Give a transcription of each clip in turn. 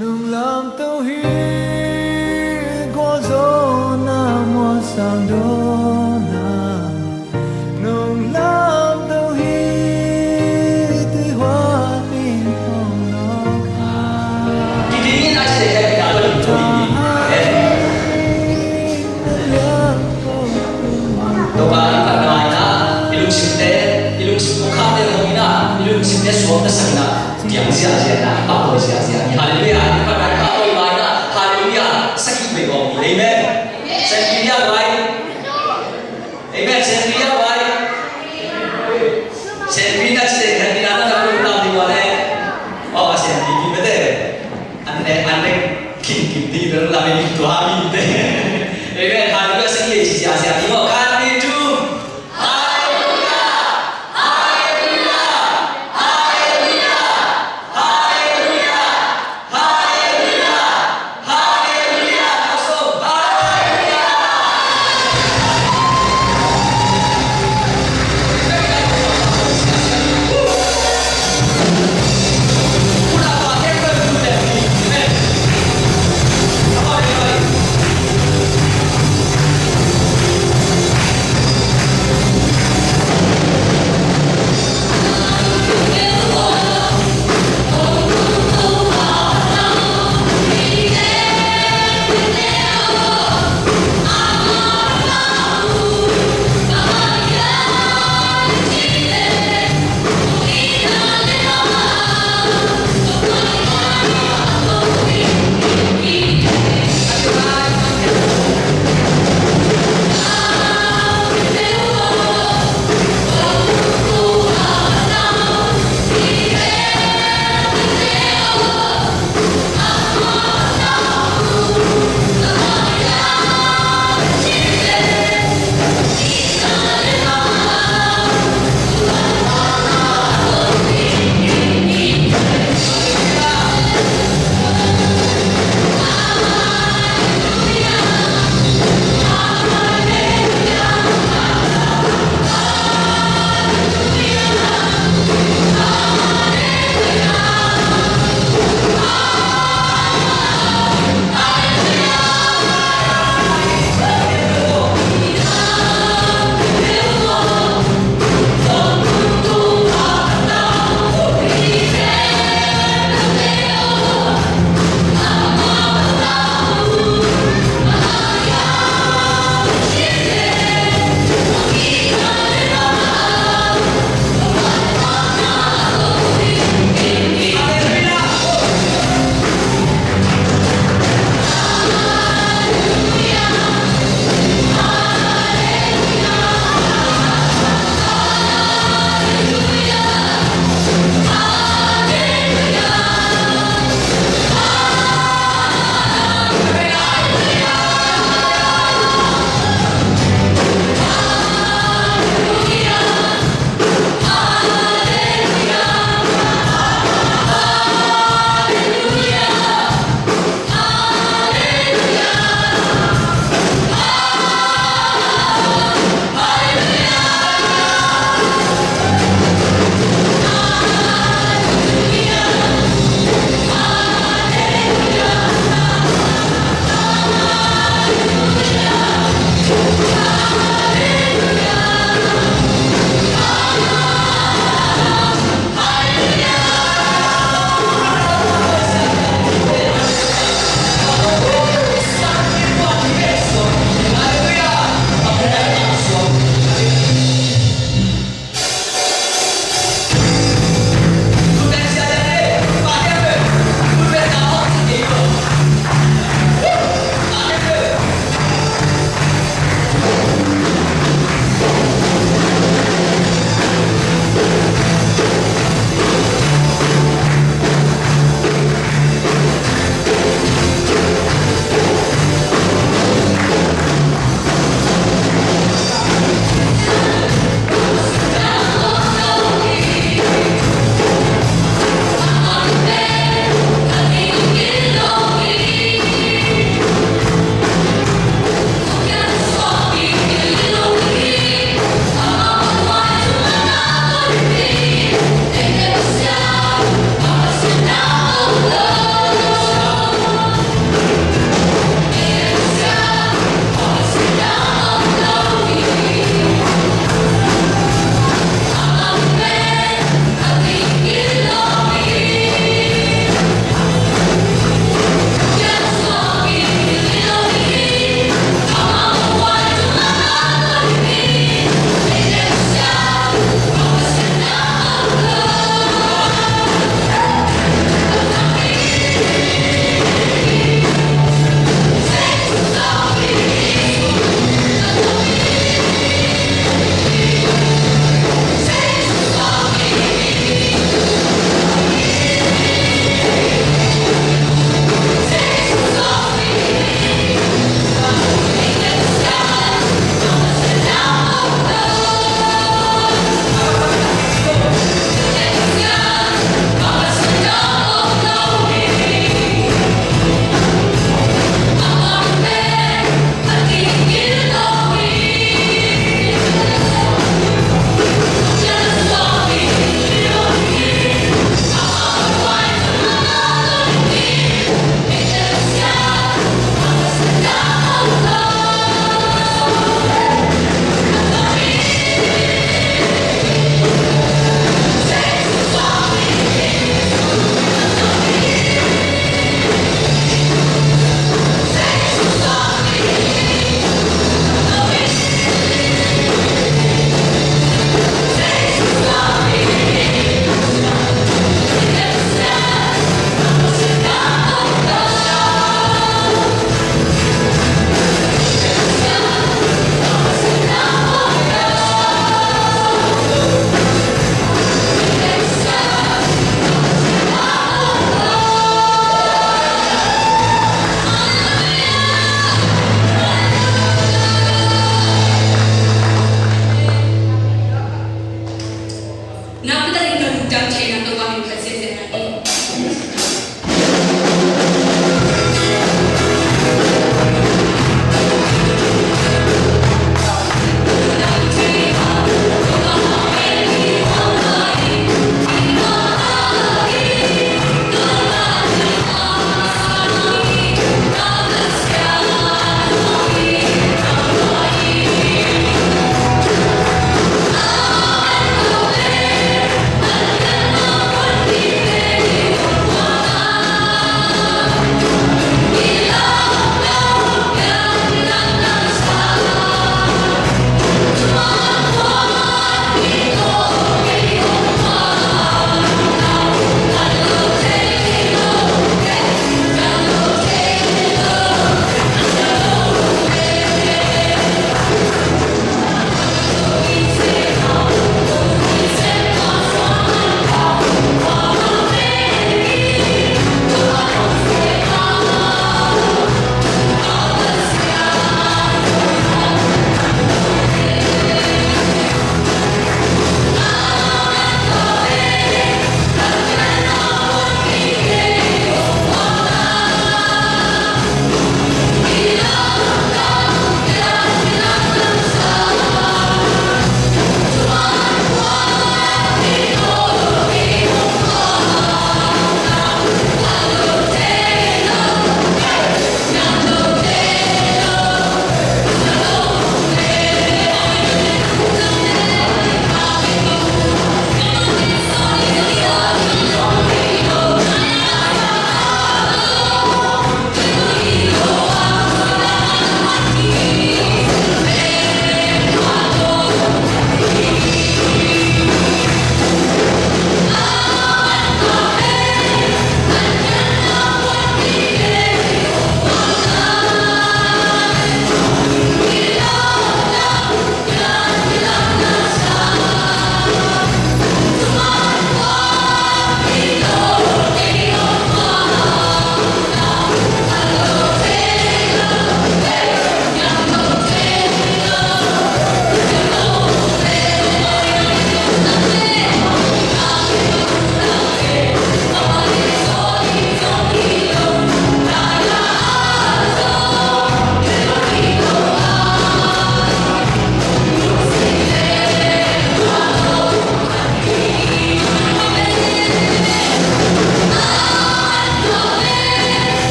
nung làm tao hi qua gió na mua sang đó na nung làm tao hi tươi hoa tim phong nó Đi đi na chỉ để cái đó là tôi đâu có anh phải nói na ilung sim ko kham de ho na ilung sim de suam ta sang na tiang sia sia na pa ko sia sia ni hallelujah ni pa ka oi mai na hallelujah sakit be go amen hallelujah vai amen hallelujah vai hallelujah se kan ni na na ko na di wa le o a se di ki be de anne kin di de la me ni to ha mi de amen hallelujah sakit sia sia ni mo kan ni tu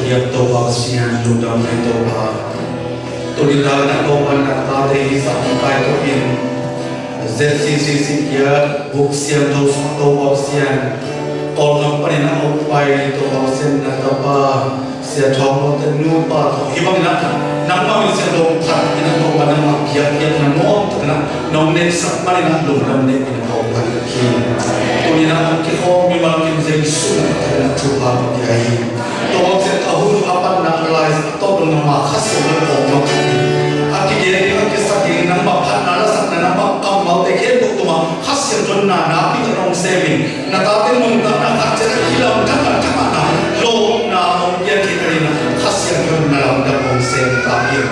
hiệp tổ vào xiên lù đầm lên tổ vào tôi đi ra đặt tổ vào đặt ta để đi sang cái tổ in ZCC kia buk xiên tổ vào xiên còn không phải là ông quay tổ vào xiên là tập ba xiên chong nó tên nu ba hi bằng là nằm mà mình xiên tổ thật thì nó tổ vào nằm mà kia kia là nó tức là nó nên sắp mà nên lù đầm nên mình tổ vào khi tôi đi ra cái kho mình mà mình dây xuống thì là chụp vào cáiตัวเสร็จเอาหุ่นอาปันนักลายต้นนมาขัดสนของมันอาทิตย์เดียวก็สักทีนั้นมาพัฒนาสักนั้นมากำมาแต่แค่บุกตัวมาขัดเสียจนหนาพิจารณาเซมิงนาตาเป็นมุนตานาขัดเจริญที่เราทั้งนั้นนาโลนาองเยกิรินะขัดเสียจนนาเราดับองเซมตาเพียง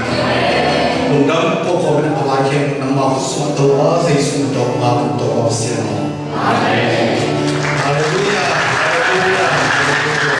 ลุงดำก็ขอเป็นอะไรเพียงนำมาสุดตัวเสียสุดตัวมาตัวเสีย